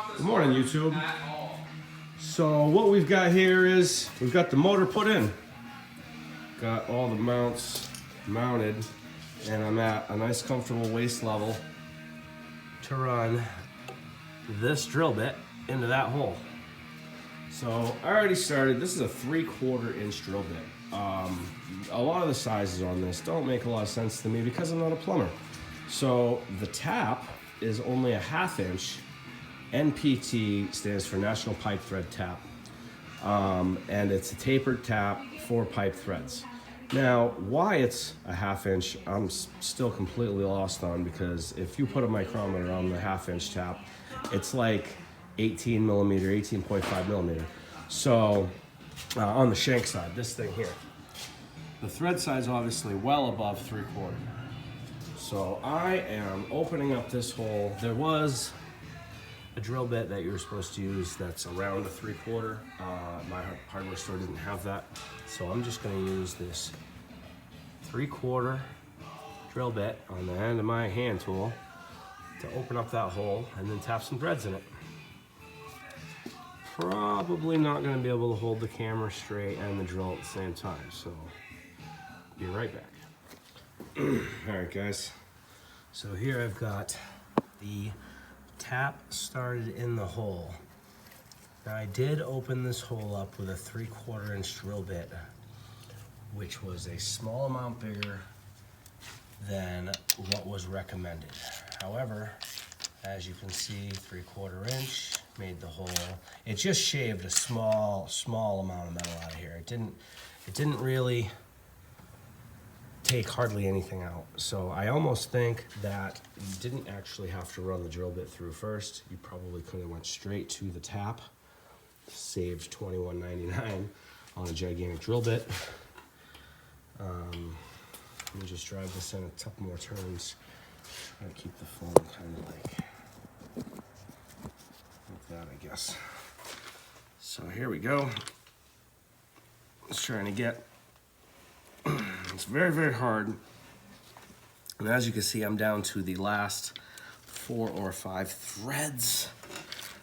Good morning, YouTube. So what we've got here is we've got the motor put in. Got all the mounts mounted, and I'm at a nice comfortable waist level to run this drill bit into that hole. So I already started. This is a 3/4 inch drill bit. A lot of the sizes on this don't make a lot of sense to me because I'm not a plumber. So the tap is only a 1/2 inch. NPT stands for National Pipe Thread Tap. And it's a tapered tap for pipe threads. Now, why it's a 1/2 inch, I'm still completely lost on, because if you put a micrometer on the 1/2 inch tap, it's like 18 millimeter, 18.5 millimeter. So on the shank side, this thing here, the thread size obviously well above 3/4. So I am opening up this hole. There was a drill bit that you're supposed to use that's around a 3/4. My hardware store didn't have that. So I'm just gonna use this 3/4 drill bit on the end of my hand tool to open up that hole and then tap some threads in it. Probably not gonna be able to hold the camera straight and the drill at the same time, so be right back. All right, guys. So here I've got the tap started in the hole. Now I did open this hole up with a 3/4 inch drill bit, which was a small amount bigger than what was recommended. However, as you can see, 3/4 inch made the hole. It just shaved a small amount of metal out of here. It didn't really take hardly anything out. So I almost think that you didn't actually have to run the drill bit through first. You probably could have went straight to the tap, saved $21.99 on a gigantic drill bit. Let me just drive this in a couple more turns. Try to keep the phone kind of like that, I guess. So here we go. Just trying to get. It's very, very hard. And as you can see, I'm down to the last 4 or 5 threads.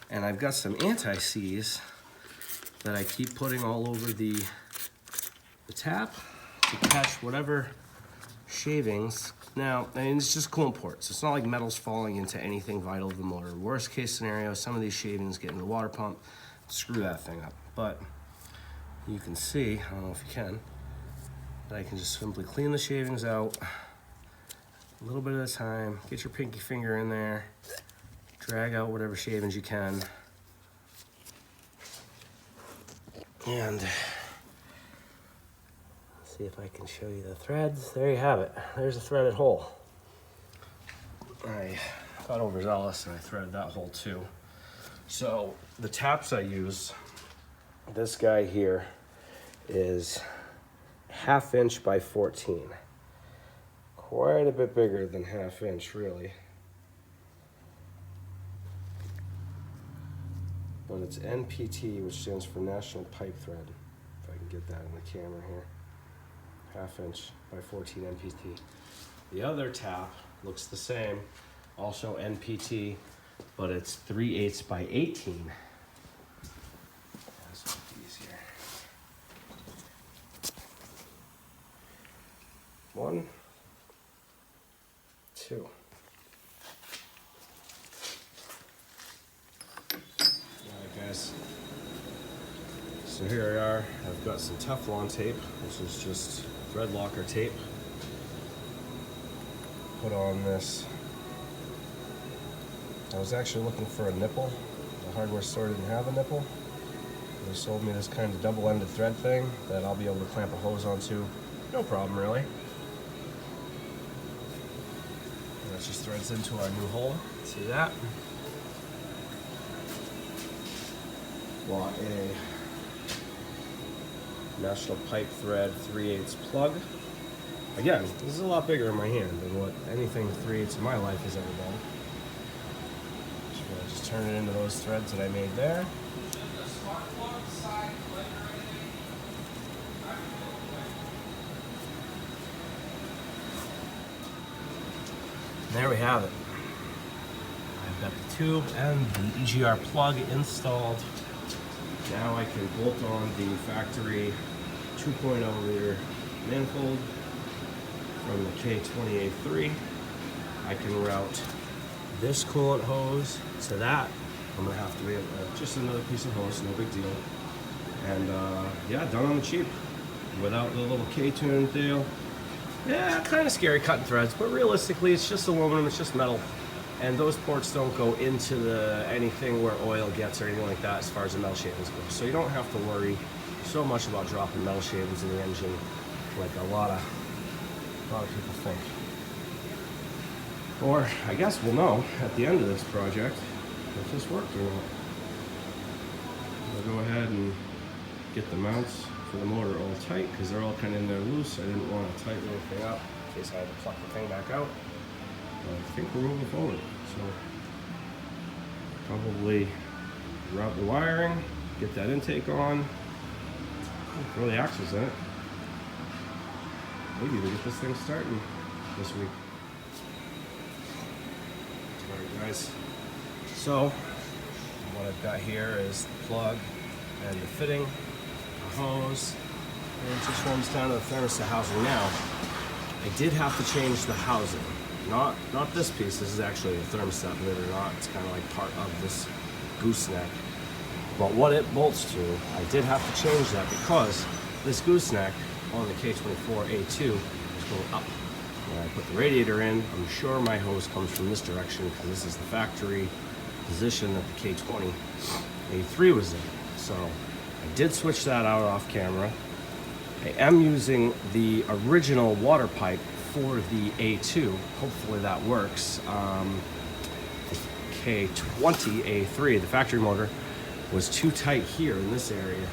And I've got some anti-seize that I keep putting all over the tap to catch whatever shavings. Now, I mean, it's just coolant ports. It's not like metal's falling into anything vital to the motor. Worst case scenario, some of these shavings get in the water pump, screw that thing up. But you can see, I don't know if you can, I can just simply clean the shavings out a little bit at a time. Get your pinky finger in there, drag out whatever shavings you can, and see if I can show you the threads. There you have it. There's a threaded hole. I got overzealous and I threaded that hole too. So the taps I use, this guy here is 1/2 inch by 14. Quite a bit bigger than 1/2 inch, really. But it's NPT, which stands for National Pipe Thread. If I can get that in the camera here. 1/2 inch by 14 NPT. The other tap looks the same, also NPT, but it's 3/8 by 18. That's easier. 1, 2. Alright, guys. So here we are. I've got some Teflon tape, which is just thread locker tape. Put on this. I was actually looking for a nipple. The hardware store didn't have a nipple. They sold me this kind of double-ended thread thing that I'll be able to clamp a hose onto. No problem, really. That just threads into our new hole. See that? Bought a National Pipe Thread 3/8 plug. Again, this is a lot bigger in my hand than what anything 3/8 in my life has ever done. So I'll just turn it into those threads that I made there. And there we have it. I've got the tube and the EGR plug installed. Now I can bolt on the factory 2.0 liter manifold from the K24. I can route this coolant hose to that. I'm gonna have to be just another piece of hose, no big deal. And yeah, done on the cheap without the little K-tune deal. Yeah, kind of scary cutting threads, but realistically it's just aluminum, it's just metal. And those ports don't go into anything where oil gets or anything like that as far as the metal shavings go. So you don't have to worry so much about dropping metal shavings in the engine like a lot of people think. Or I guess we'll know at the end of this project if this worked or not. I'll go ahead and get the mounts for the motor all tight because they're all kind of in there loose. I didn't want to tighten anything up in case I had to pluck the thing back out. I think we're moving forward, so probably route the wiring, get that intake on, throw the axles in it. Maybe we get this thing starting this week. Alright guys, so what I've got here is the plug and the fitting, the hose, and it just runs down to the thermostat housing. Now, I did have to change the housing. Not this piece, this is actually the thermostat, believe it or not. It's kind of like part of this gooseneck. But what it bolts to, I did have to change that because this gooseneck on the K24 A2 is going up. When I put the radiator in, I'm sure my hose comes from this direction because this is the factory position that the K20 A3 was in. So I did switch that out off camera. I am using the original water pipe for the A2. Hopefully that works. The K20 A3, the factory motor, was too tight here in this area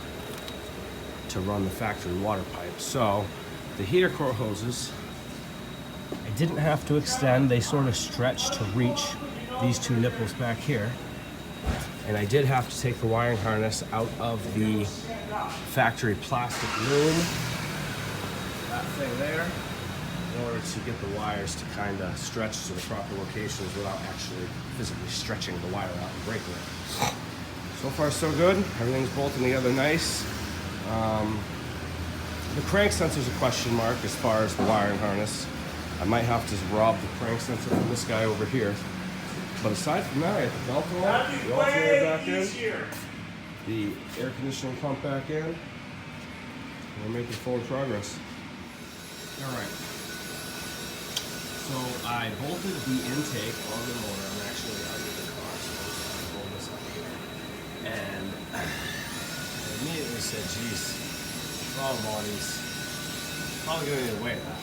to run the factory water pipe. So the heater core hoses, I didn't have to extend. They sort of stretched to reach these two nipples back here. And I did have to take the wiring harness out of the factory plastic loom, that thing there, in order to get the wires to kind of stretch to the proper locations without actually physically stretching the wire out and breaking it. So far so good, everything's bolting together nice. The crank sensor's a question mark as far as the wiring harness. I might have to rob the crank sensor from this guy over here. But aside from that, I got the belt on, the alternator back in, the air conditioning pump back in. We're making forward progress. All right. So I bolted the intake on the motor. I'm actually under the car, so I'm just going to hold this up here. And I immediately said, geez, throttle body's probably going to need to weigh that.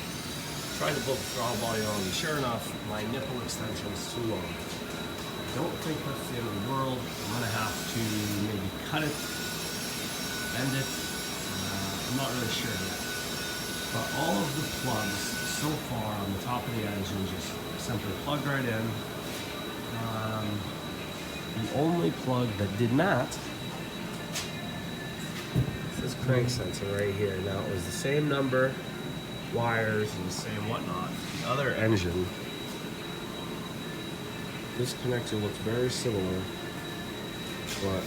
Tried to bolt the throttle body on, and sure enough, my nipple extension's too long. I don't think that's the end of the world. I'm going to have to maybe cut it, bend it. I'm not really sure yet. But all of the plugs so far on the top of the engine just simply plugged right in. The only plug that did not is this crank sensor right here. Now it was the same number wires and the same whatnot. The other engine, this connector looks very similar, but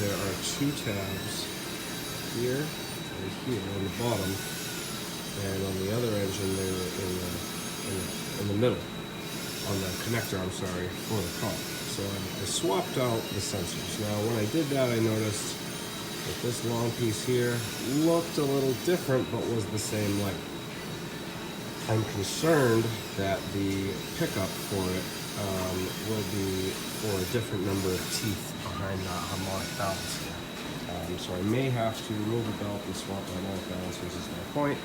there are two tabs here and here on the bottom, and on the other engine they're in the middle, on the connector, I'm sorry, for the car. So I swapped out the sensors. Now when I did that, I noticed that this long piece here looked a little different but was the same length. I'm concerned that the pickup for it will be for a different number of teeth behind that harmonic balance here. So I may have to remove the belt and swap the harmonic balance, which is my point.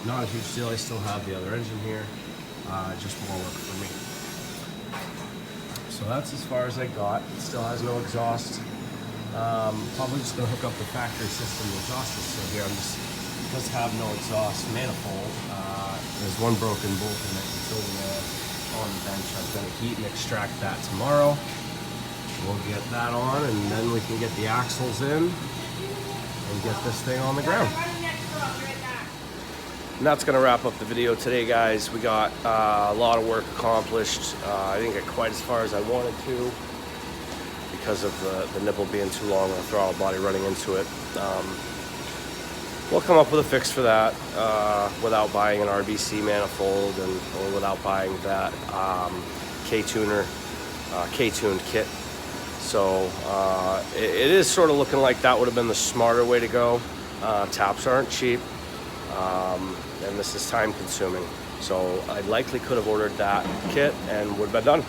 Not a huge deal, I still have the other engine here. Just more work for me. So that's as far as I got. It still has no exhaust. Probably just gonna hook up the factory system exhaust system here. It does have no exhaust manifold. There's one broken bolt in it until on the bench. I'm going to heat and extract that tomorrow. We'll get that on, and then we can get the axles in and get this thing on the ground. And that's gonna wrap up the video today, guys. We got a lot of work accomplished. I didn't get quite as far as I wanted to because of the nipple being too long and the throttle body running into it. We'll come up with a fix for that without buying an RBC manifold or without buying that K-tuned kit. So it is sort of looking like that would have been the smarter way to go. Taps aren't cheap, and this is time consuming. So I likely could have ordered that kit and would have been done.